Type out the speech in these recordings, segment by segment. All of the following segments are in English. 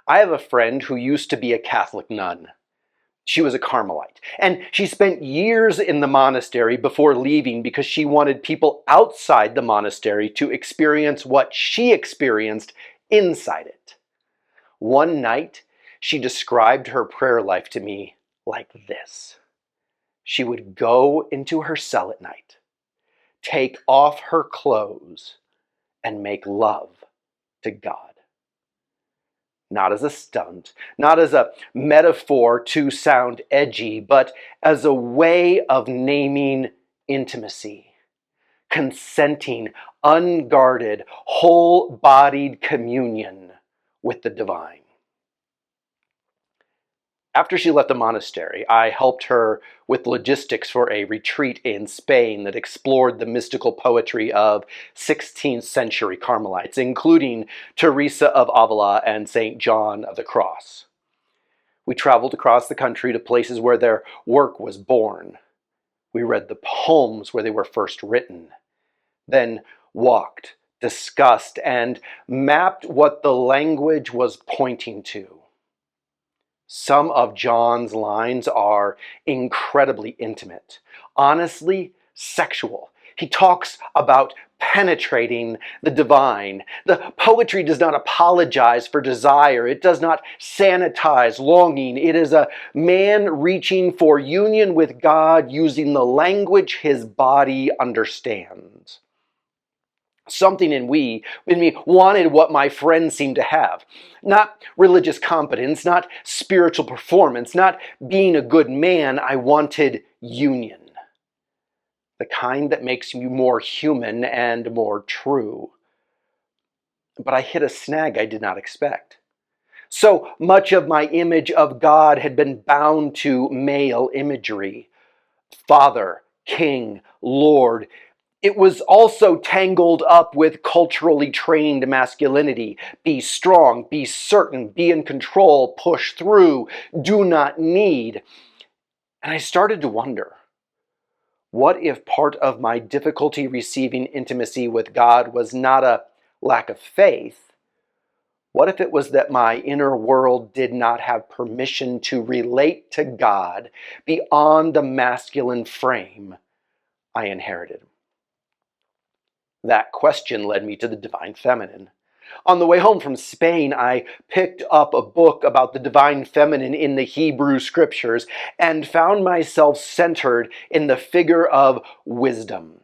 I have a friend who used to be a Catholic nun. She was a Carmelite, and she spent years in the monastery before leaving because she wanted people outside the monastery to experience what she experienced inside it. One night, she described her prayer life to me like this. She would go into her cell at night, take off her clothes, and make love to God. Not as a stunt, not as a metaphor to sound edgy, but as a way of naming intimacy, consenting, unguarded, whole-bodied communion with the divine. After she left the monastery, I helped her with logistics for a retreat in Spain that explored the mystical poetry of 16th century Carmelites, including Teresa of Avila and St. John of the Cross. We traveled across the country to places where their work was born. We read the poems where they were first written, then walked, discussed, and mapped what the language was pointing to. Some of John's lines are incredibly intimate, honestly sexual. He talks about penetrating the divine. The poetry does not apologize for desire. It does not sanitize longing. It is a man reaching for union with God using the language his body understands. Something in me wanted what my friend seemed to have. Not religious competence, not spiritual performance, not being a good man. I wanted union. The kind that makes you more human and more true. But I hit a snag I did not expect. So much of my image of God had been bound to male imagery. Father, King, Lord. It was also tangled up with culturally trained masculinity. Be strong, be certain, be in control, push through, do not need. And I started to wonder, what if part of my difficulty receiving intimacy with God was not a lack of faith? What if it was that my inner world did not have permission to relate to God beyond the masculine frame I inherited? That question led me to the divine feminine. On the way home from Spain, I picked up a book about the divine feminine in the Hebrew scriptures and found myself centered in the figure of wisdom,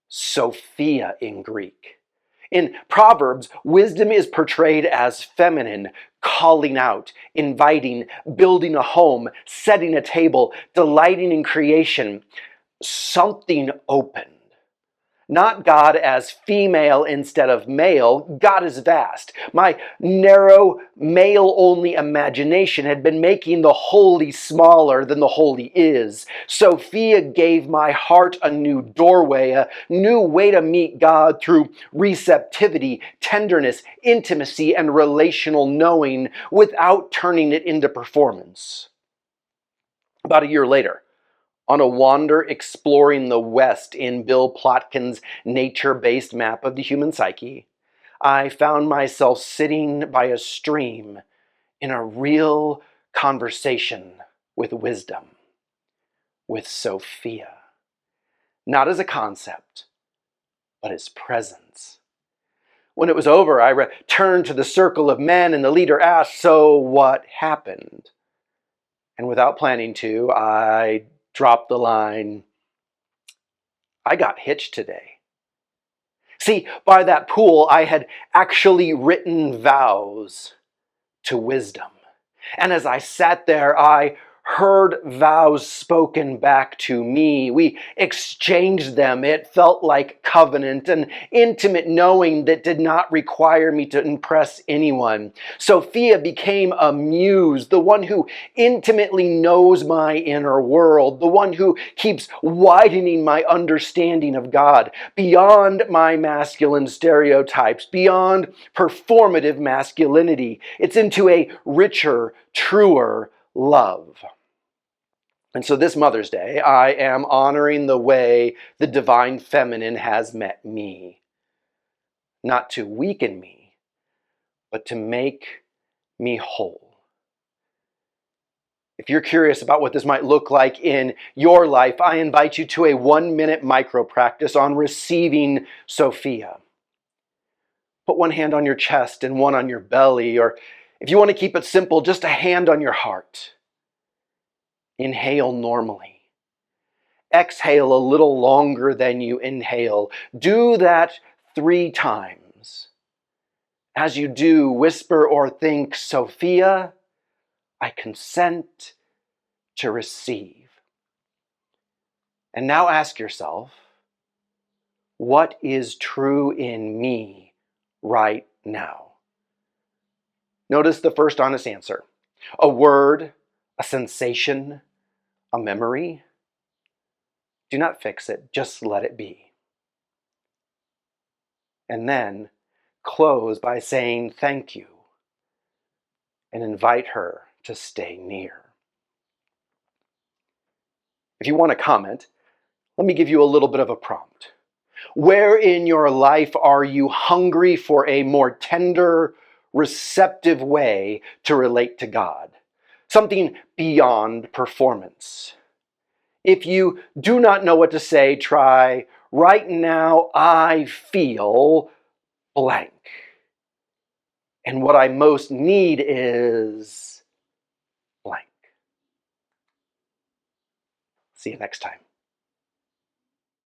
Sophia in Greek. In Proverbs, wisdom is portrayed as feminine, calling out, inviting, building a home, setting a table, delighting in creation. Something opened. Not God as female instead of male. God is vast. My narrow, male-only imagination had been making the holy smaller than the holy is. Sophia gave my heart a new doorway, a new way to meet God through receptivity, tenderness, intimacy, and relational knowing without turning it into performance. About a year later, on a wander exploring the West in Bill Plotkin's nature-based map of the human psyche, I found myself sitting by a stream in a real conversation with wisdom, with Sophia. Not as a concept, but as presence. When it was over, I returned to the circle of men and the leader asked, "So what happened?" And without planning to, I dropped the line, "I got hitched today." See, by that pool, I had actually written vows to wisdom. And as I sat there, I heard vows spoken back to me. We exchanged them. It felt like covenant, an intimate knowing that did not require me to impress anyone. Sophia became a muse, the one who intimately knows my inner world, the one who keeps widening my understanding of God beyond my masculine stereotypes, beyond performative masculinity. It's into a richer, truer love. And so this Mother's Day, I am honoring the way the divine feminine has met me. Not to weaken me, but to make me whole. If you're curious about what this might look like in your life, I invite you to a 1-minute micro practice on receiving Sophia. Put one hand on your chest and one on your belly, or if you want to keep it simple, just a hand on your heart. Inhale normally. Exhale a little longer than you inhale. Do that 3 times. As you do, whisper or think, Sophia, I consent to receive. And now ask yourself, what is true in me right now? Notice the first honest answer. A word, a sensation, a memory. Do not fix it, just let it be. And then close by saying thank you and invite her to stay near. If you want to comment, let me give you a little bit of a prompt. Where in your life are you hungry for a more tender, receptive way to relate to God? Something beyond performance. If you do not know what to say, try, right now I feel blank. And what I most need is blank. See you next time.